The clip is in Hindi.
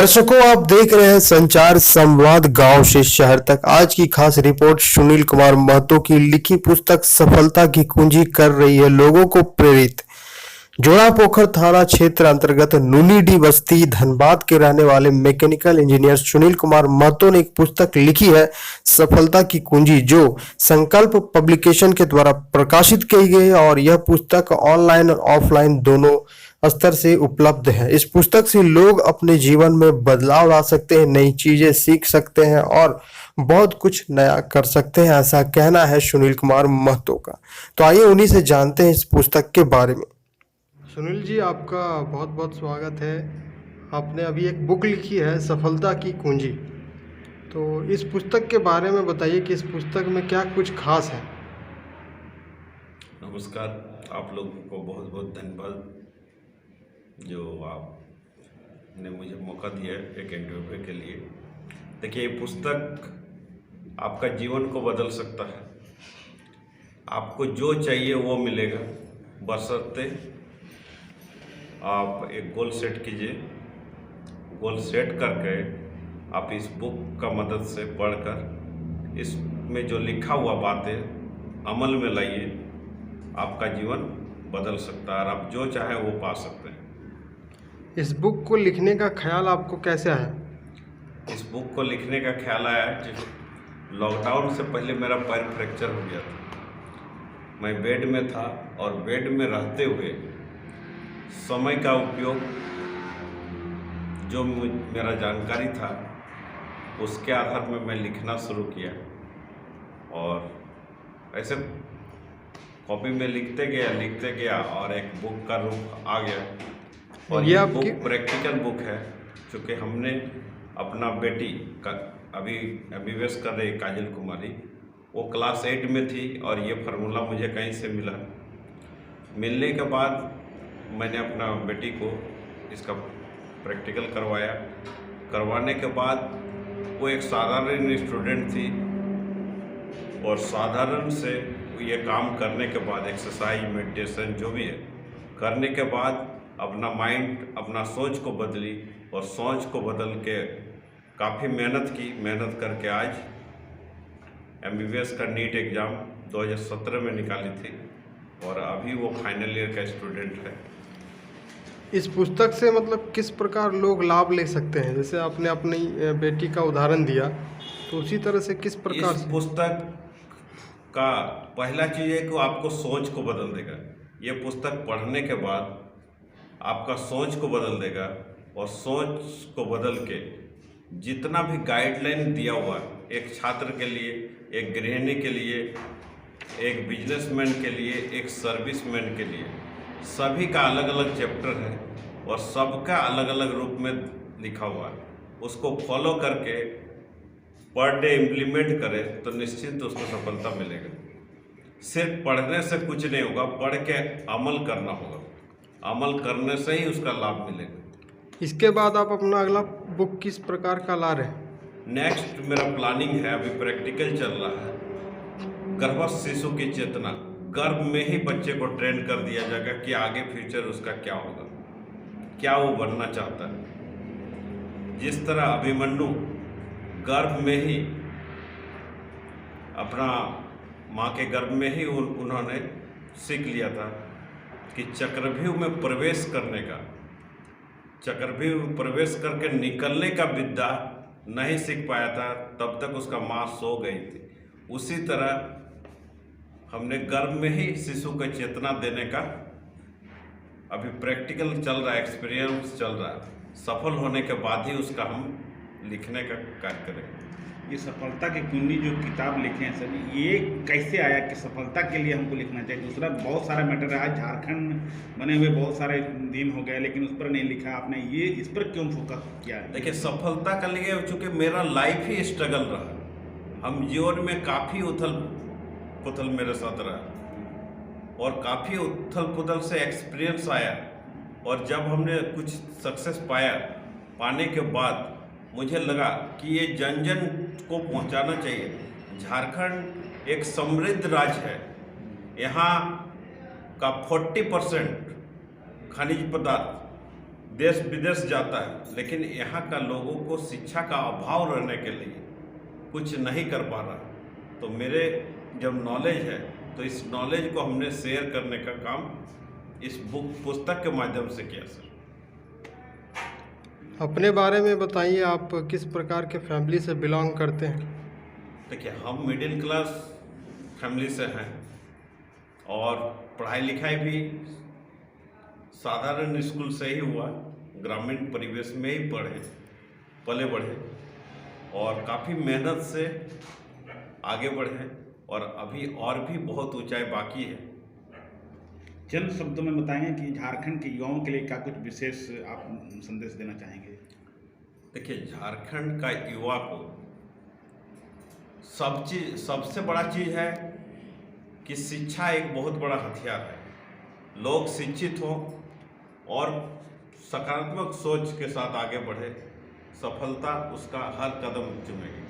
दर्शकों, आप देख रहे हैं संचार संवाद गांव से शहर तक। आज की खास रिपोर्ट सुनील कुमार महतो की लिखी पुस्तक सफलता की कुंजी कर रही है लोगों को प्रेरित। जोड़ापोखर थाना क्षेत्र अंतर्गत नूनीडी बस्ती धनबाद के रहने वाले मैकेनिकल इंजीनियर सुनील कुमार महतो ने एक पुस्तक लिखी है, सफलता की कुंजी, जो संकल्प पब्लिकेशन के द्वारा प्रकाशित की गई है और यह पुस्तक ऑनलाइन और ऑफलाइन दोनों स्तर से उपलब्ध है। इस पुस्तक से लोग अपने जीवन में बदलाव ला सकते हैं, नई चीजें सीख सकते हैं और बहुत कुछ नया कर सकते हैं, ऐसा कहना है सुनील कुमार महतो का। तो आइए उन्हीं से जानते हैं इस पुस्तक के बारे में। सुनील जी, आपका बहुत बहुत स्वागत है। आपने अभी एक बुक लिखी है, सफलता की कुंजी। तो इस पुस्तक के बारे में बताइए कि इस पुस्तक में क्या कुछ खास है। नमस्कार, आप लोगों को बहुत बहुत धन्यवाद जो आपने मुझे मौका दिया है एक इंटरव्यू के लिए। देखिए, ये पुस्तक आपका जीवन को बदल सकता है। आपको जो चाहिए वो मिलेगा, बशर्ते आप एक गोल सेट कीजिए। गोल सेट करके आप इस बुक का मदद से पढ़कर इसमें जो लिखा हुआ बातें अमल में लाइए, आपका जीवन बदल सकता है और आप जो चाहें वो पा सकते हैं। इस बुक को लिखने का ख्याल आपको कैसे आया? इस बुक को लिखने का ख्याल आया कि लॉकडाउन से पहले मेरा पैर फ्रैक्चर हो गया था। मैं बेड में था और बेड में रहते हुए समय का उपयोग, जो मेरा जानकारी था उसके आधार में मैं लिखना शुरू किया और ऐसे कॉपी में लिखते गया और एक बुक का रूप आ गया। और ये बुक प्रैक्टिकल बुक है, क्योंकि हमने अपना बेटी का अभी MBBS कर रही काजल कुमारी, वो क्लास 8 में थी और ये फार्मूला मुझे कहीं से मिला। मिलने के बाद मैंने अपना बेटी को इसका प्रैक्टिकल करवाया। करवाने के बाद वो एक साधारण स्टूडेंट थी और साधारण से ये काम करने के बाद, एक्सरसाइज, मेडिटेशन जो भी है करने के बाद, अपना माइंड, अपना सोच को बदली और सोच को बदल के काफ़ी मेहनत की। मेहनत करके आज MBBS का नीट एग्ज़ाम 2017 में निकाली थी और अभी वो फाइनल ईयर का स्टूडेंट है। इस पुस्तक से मतलब किस प्रकार लोग लाभ ले सकते हैं? जैसे आपने अपनी बेटी का उदाहरण दिया, तो उसी तरह से किस प्रकार इस पुस्तक का पहला चीज़ है कि वो आपको सोच को बदल देगा। ये पुस्तक पढ़ने के बाद आपका सोच को बदल देगा और सोच को बदल के जितना भी गाइडलाइन दिया हुआ है, एक छात्र के लिए, एक गृहिणी के लिए, एक बिजनेसमैन के लिए, एक सर्विसमैन के लिए, सभी का अलग अलग चैप्टर है और सबका अलग अलग रूप में लिखा हुआ है। उसको फॉलो करके पर डे इम्प्लीमेंट करें तो निश्चित उसको सफलता मिलेगा। सिर्फ पढ़ने से कुछ नहीं होगा, पढ़ के अमल करना होगा। अमल करने से ही उसका लाभ मिलेगा। इसके बाद आप अपना अगला बुक किस प्रकार का ला रहे हैं? नेक्स्ट मेरा प्लानिंग है, अभी प्रैक्टिकल चल रहा है, गर्भस्थ शिशु की चेतना। गर्भ में ही बच्चे को ट्रेन कर दिया जाएगा कि आगे फ्यूचर उसका क्या होगा, क्या वो बनना चाहता है। जिस तरह अभिमन्यु गर्भ में ही, अपना माँ के गर्भ में ही उन्होंने सीख लिया था कि चक्रव्यूह में प्रवेश करने का, चक्रव्यूह में प्रवेश करके निकलने का विद्या नहीं सीख पाया था, तब तक उसका माँ सो गई थी। उसी तरह हमने गर्भ में ही शिशु को चेतना देने का अभी प्रैक्टिकल चल रहा है, एक्सपीरियंस चल रहा है। सफल होने के बाद ही उसका हम लिखने का कार्य करेंगे। ये सफलता की कुंजी जो किताब लिखे हैं सर, ये कैसे आया कि सफलता के लिए हमको लिखना चाहिए? दूसरा बहुत सारा मैटर है, आज झारखंड बने हुए बहुत सारे दिन हो गए लेकिन उस पर नहीं लिखा आपने, ये इस पर क्यों फोकस किया है? देखिए, सफलता का लिए चूँकि मेरा लाइफ ही स्ट्रगल रहा, हम जीवन में काफ़ी उथल पुथल मेरे साथ रहा और काफ़ी उथल पुथल से एक्सपीरियंस आया। और जब हमने कुछ सक्सेस पाया, पाने के बाद मुझे लगा कि ये जन जन को पहुंचाना चाहिए। झारखंड एक समृद्ध राज्य है, यहाँ का 40% खनिज पदार्थ देश विदेश जाता है, लेकिन यहाँ का लोगों को शिक्षा का अभाव रहने के लिए कुछ नहीं कर पा रहा। तो मेरे जब नॉलेज है तो इस नॉलेज को हमने शेयर करने का काम इस पुस्तक के माध्यम से किया सर। अपने बारे में बताइए, आप किस प्रकार के फैमिली से बिलोंग करते हैं? देखिए, हम मिडिल क्लास फैमिली से हैं और पढ़ाई लिखाई भी साधारण स्कूल से ही हुआ, ग्रामीण परिवेश में ही पले बढ़े और काफ़ी मेहनत से आगे बढ़े और अभी और भी बहुत ऊंचाई बाकी है। चंद शब्दों में बताएंगे कि झारखंड के युवाओं के लिए क्या कुछ विशेष आप संदेश देना चाहेंगे? देखिए, झारखंड का युवा को सबसे बड़ा चीज़ है कि शिक्षा एक बहुत बड़ा हथियार है। लोग शिक्षित हों और सकारात्मक सोच के साथ आगे बढ़े, सफलता उसका हर कदम चुमेगी।